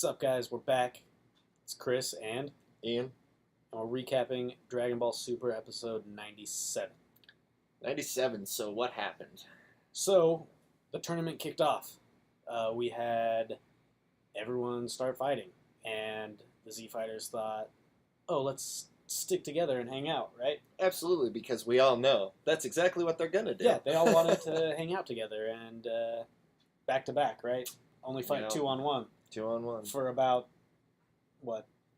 What's up, guys? We're back. It's Chris Ian, we're recapping Dragon Ball Super episode 97. 97. So what happened? So, the tournament kicked off. We had everyone start fighting, and the Z Fighters thought, oh, let's stick together and hang out, right? Absolutely, because we all know that's exactly what they're gonna do. Yeah, they all wanted to hang out together and back to back, right? Only fight 2-on-1 2-on-1 for about,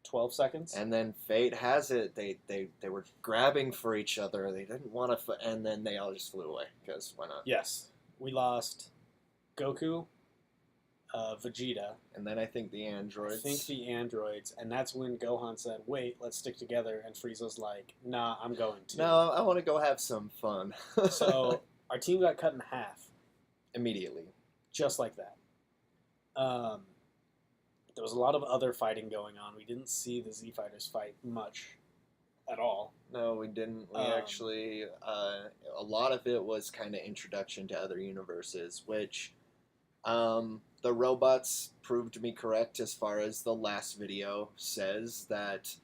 12 seconds? And then fate has it. They were grabbing for each other. They didn't want to, and then they all just flew away because why not? Yes, we lost Goku, Vegeta. And then I think the androids. I think the androids, and that's when Gohan said, wait, let's stick together, and Frieza's like, nah, I'm going to. No, I want to go have some fun. So, our team got cut in half. Immediately. Just like that. There was a lot of other fighting going on. We didn't see the Z Fighters fight much at all. No, we didn't. We actually, a lot of it was kind of introduction to other universes, which the robots proved me correct as far as the last video says that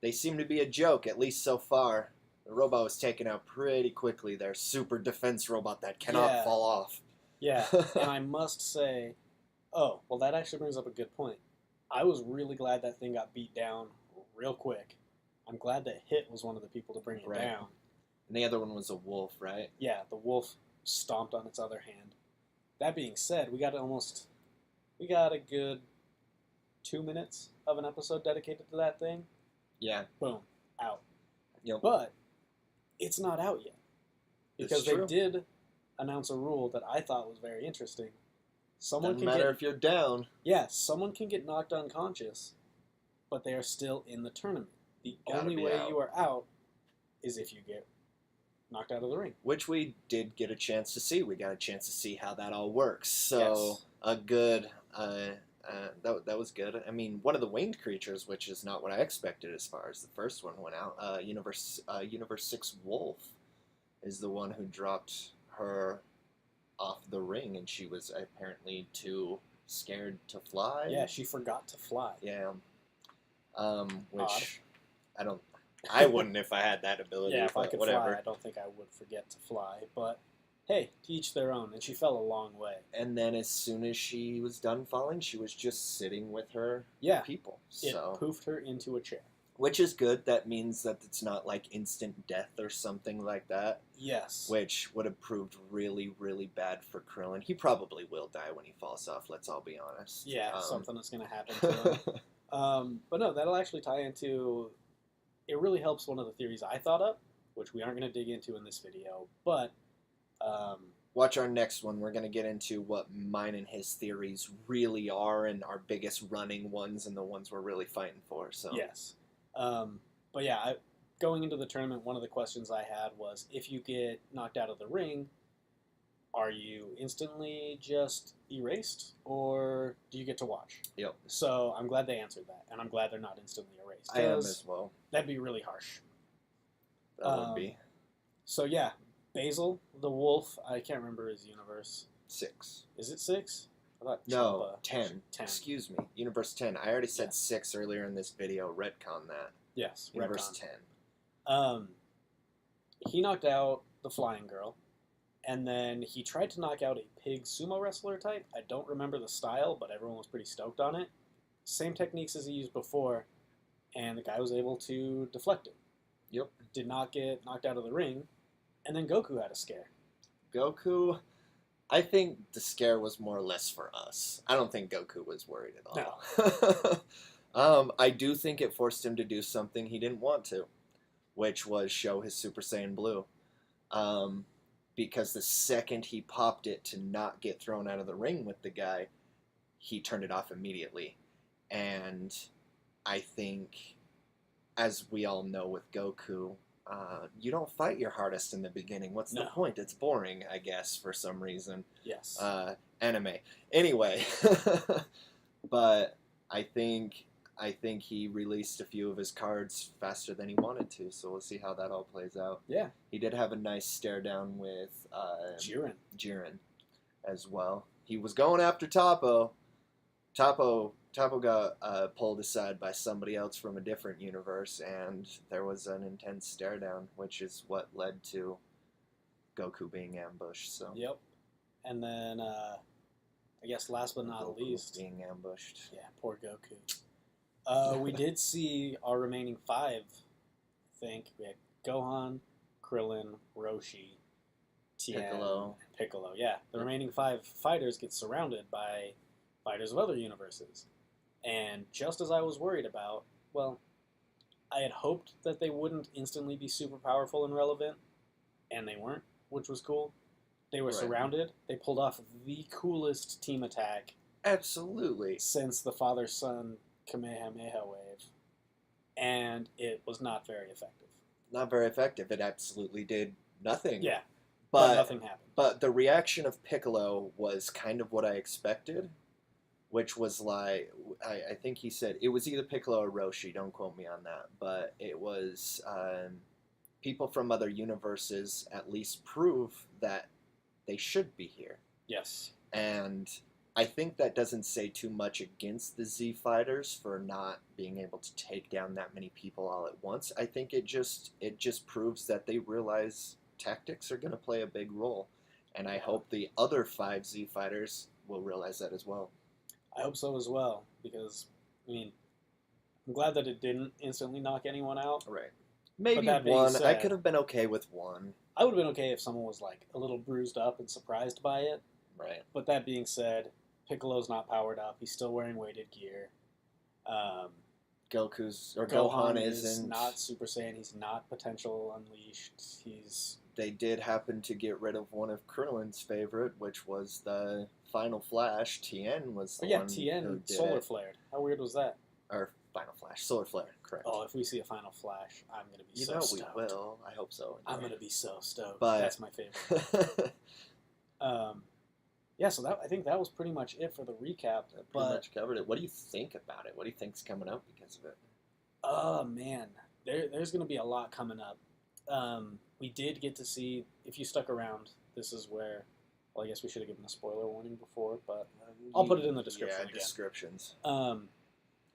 they seem to be a joke, at least so far. The robot was taken out pretty quickly. Their super defense robot that cannot fall off. Yeah, and I must say, oh, well, that actually brings up a good point. I was really glad that thing got beat down real quick. I'm glad that Hit was one of the people to bring it down. And the other one was a wolf, right? Yeah, the wolf stomped on its other hand. That being said, we got a good 2 minutes of an episode dedicated to that thing. Yeah. Boom, out. Yep. But it's not out yet. Because they did announce a rule that I thought was very interesting. Doesn't matter if you're down. Yeah, someone can get knocked unconscious, but they are still in the tournament. The only way you are out is if you get knocked out of the ring. Which we did get a chance to see. We got a chance to see how that all works. So, a good... that was good. I mean, one of the winged creatures, which is not what I expected as far as the first one went out, Universe 6 Wolf is the one who dropped her off the ring, and she was apparently too scared to fly. Yeah, she forgot to fly. Yeah. Which I wouldn't if I had that ability. Yeah, if I could whatever. fly, I don't think I would forget to fly. But hey, to each their own, and she fell a long way. And then as soon as she was done falling, she was just sitting with her people. It So poofed her into a chair. which is good. That means that it's not like instant death or something like that. Yes. Which would have proved really, really bad for Krillin. He probably will die when he falls off, let's all be honest. Yeah, something that's going to happen to him. But no, that'll actually tie into... It really helps one of the theories I thought up, which we aren't going to dig into in this video, but... Watch our next one. We're going to get into what mine and his theories really are, and our biggest running ones, and the ones we're really fighting for. So yes. But yeah, going into the tournament, one of the questions I had was, if you get knocked out of the ring, are you instantly just erased, or do you get to watch? Yep. So I'm glad they answered that, and I'm glad they're not instantly erased. I am as well. That'd be really harsh. That would be. So yeah, Basil, the wolf, I can't remember his universe. 6. Is it 6? I thought No, Champa. 10. 10. Excuse me. Universe 10. I already said 6 earlier in this video. Retcon that. Yes, Universe retcon. 10. He knocked out the flying girl, and then he tried to knock out a pig sumo wrestler type. I don't remember the style, but everyone was pretty stoked on it. Same techniques as he used before, and the guy was able to deflect it. Yep. Did not get knocked out of the ring, and then Goku had a scare. Goku, I think the scare was more or less for us. I don't think Goku was worried at all. No. I do think it forced him to do something he didn't want to, which was show his Super Saiyan Blue. Because the second he popped it to not get thrown out of the ring with the guy, he turned it off immediately. And I think, as we all know with Goku, you don't fight your hardest in the beginning. What's the point? It's boring, I guess, for some reason. Yes. Anime. Anyway, but I think he released a few of his cards faster than he wanted to, so we'll see how that all plays out. Yeah. He did have a nice stare down with Jiren as well. He was going after Toppo. Toppo Toppo got pulled aside by somebody else from a different universe, and there was an intense stare down, which is what led to Goku being ambushed. So Yep. And then, I guess last but not Goku least, being ambushed. yeah, poor Goku. We did see our remaining 5. I think we had Gohan, Krillin, Roshi, Tien, Piccolo. and Piccolo. Yeah, the remaining 5 fighters get surrounded by fighters of other universes. And just as I was worried about, well, I had hoped that they wouldn't instantly be super powerful and relevant, and they weren't, which was cool. They were Right. surrounded. They pulled off the coolest team attack Absolutely. since the father-son Kamehameha wave, and it was not very effective. Not very effective. It absolutely did nothing. Yeah, But nothing happened. But the reaction of Piccolo was kind of what I expected, which was like, I think he said, it was either Piccolo or Roshi, don't quote me on that, but it was people from other universes at least prove that they should be here. Yes. And I think that doesn't say too much against the Z Fighters for not being able to take down that many people all at once. I think it just proves that they realize tactics are going to play a big role. And I hope the other 5 Z Fighters will realize that as well. I hope so as well, because, I mean, I'm glad that it didn't instantly knock anyone out. Right. Maybe that being one. I said- could have been okay with one. I would have been okay if someone was, like, a little bruised up and surprised by it. Right. But that being said, Piccolo's not powered up. He's still wearing weighted gear. Gohan is isn't. not Super Saiyan. He's not potential unleashed. He's They did happen to get rid of one of Krillin's favorite, which was the Final Flash. Tien was the one who Tien did solar it. flared. How weird was that? Or Final Flash. Solar Flare, correct. Oh, if we see a Final Flash, I'm gonna be you so know stoked. we will. I hope so. I'm gonna be so stoked. But- That's my favorite. Yeah, so I think that was pretty much it for the recap. Pretty But much covered it. What do you think about it? What do you think's coming up because of it? oh man, there's gonna be a lot coming up. We did get to see, if you stuck around, this is where. Well, I guess we should have given a spoiler warning before, but I'll put it in the description Yeah, again. descriptions. um,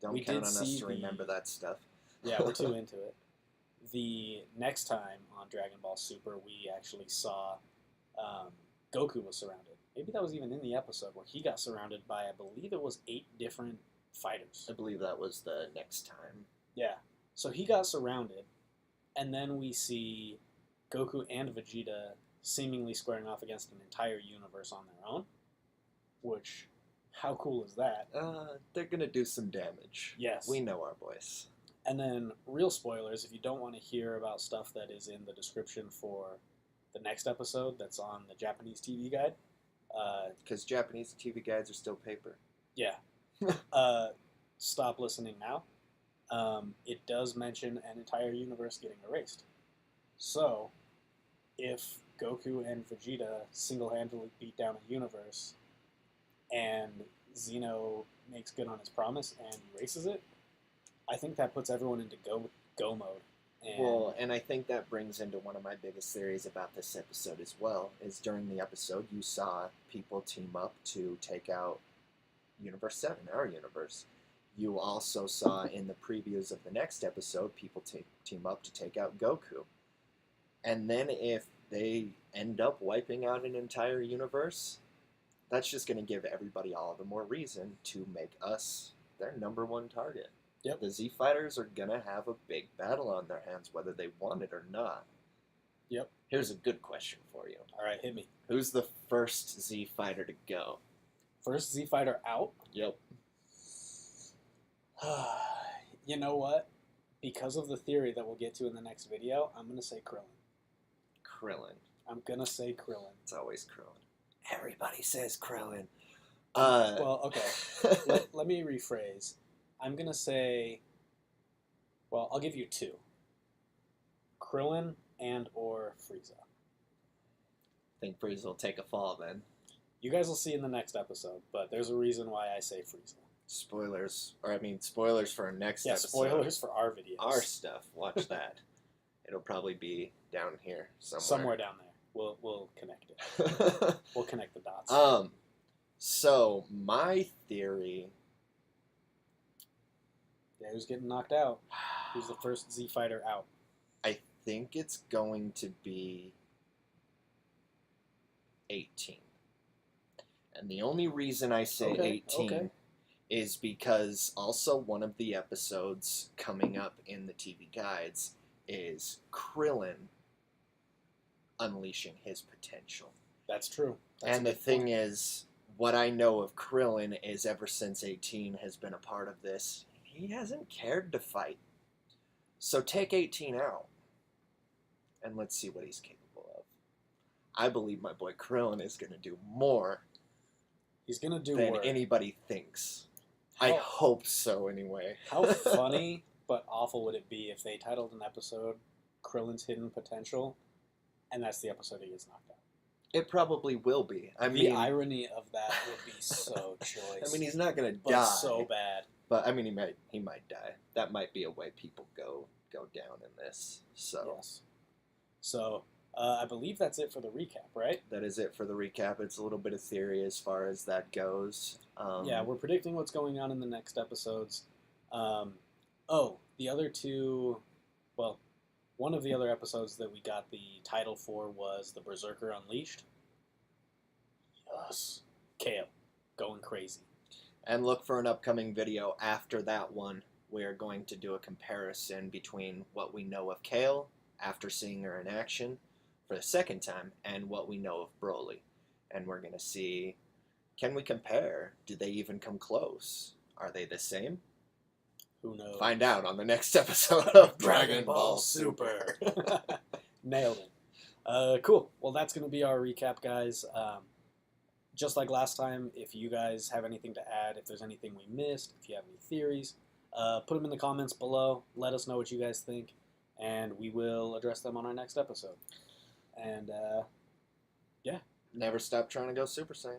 Don't we count on did us see to the- remember that stuff. yeah, we're too into it. The next time on Dragon Ball Super, we actually saw Goku was surrounded. Maybe that was even in the episode where he got surrounded by, I believe it was 8 different fighters. I believe that was the next time. Yeah. So he got surrounded, and then we see Goku and Vegeta seemingly squaring off against an entire universe on their own. Which, how cool is that? They're gonna do some damage. Yes. We know our boys. And then, real spoilers, if you don't want to hear about stuff that is in the description for the next episode that's on the Japanese TV guide, Because Japanese TV guides are still paper. yeah, stop listening now. It does mention an entire universe getting erased. So, if Goku and Vegeta single-handedly beat down a universe, and Zeno makes good on his promise and erases it, I think that puts everyone into go mode. And Well, and I think that brings into one of my biggest theories about this episode as well, is during the episode you saw people team up to take out Universe 7, our universe. You also saw in the previews of the next episode people team up to take out Goku. And then if they end up wiping out an entire universe, that's just going to give everybody all the more reason to make us their number one target. Yep. The Z Fighters are going to have a big battle on their hands, whether they want it or not. Yep. Here's a good question for you. all right, hit me. Who's the first Z Fighter to go? First Z Fighter out. Yep. You know what? Because of the theory that we'll get to in the next video, I'm gonna say Krillin. Krillin. I'm gonna say Krillin. It's always Krillin. Everybody says Krillin. Well, okay. let me rephrase. I'm gonna say. Well, I'll give you 2. Krillin and or Frieza. think Frieza will take a fall then. You guys will see in the next episode, but there's a reason why I say Frieza. Spoilers for our next Yeah, episode. spoilers for our videos. Our stuff. Watch that. It'll probably be down here somewhere. Somewhere down there. We'll connect it. We'll connect the dots. So my theory Yeah, who's getting knocked out? Who's the first Z fighter out? I think it's going to be 18. And the only reason I say Okay, 18 okay. is because also one of the episodes coming up in the TV guides is Krillin unleashing his potential. That's true. That's And the thing is, what I know of Krillin is ever since 18 has been a part of this, he hasn't cared to fight. So take 18 out, and let's see what he's capable of. I believe my boy Krillin is going to do more he's gonna do than work. anybody thinks. I How- hope so, anyway. How funny but awful would it be if they titled an episode Krillin's Hidden Potential, and that's the episode he gets knocked out? It probably will be. I The mean, irony of that would be so choice. I mean, he's not going to but die. so bad. But I mean, he might die. That might be a way people go down in this. So Yes. So I believe that's it for the recap, right? that is it for the recap. It's a little bit of theory as far as that goes. Yeah, we're predicting what's going on in the next episodes. The other two, well, one of the other episodes that we got the title for was the Berserker Unleashed. Yes. Kale, going crazy. And look for an upcoming video after that one. We are going to do a comparison between what we know of Kale after seeing her in action for the second time and what we know of Broly. And we're going to see, can we compare? Do they even come close? Are they the same? Who knows? Find out on the next episode of Dragon Ball Super. Nailed it. Cool. Well, that's going to be our recap, guys. Just like last time, if you guys have anything to add, if there's anything we missed, if you have any theories, put them in the comments below. Let us know what you guys think, and we will address them on our next episode. And, Never stop trying to go Super Saiyan.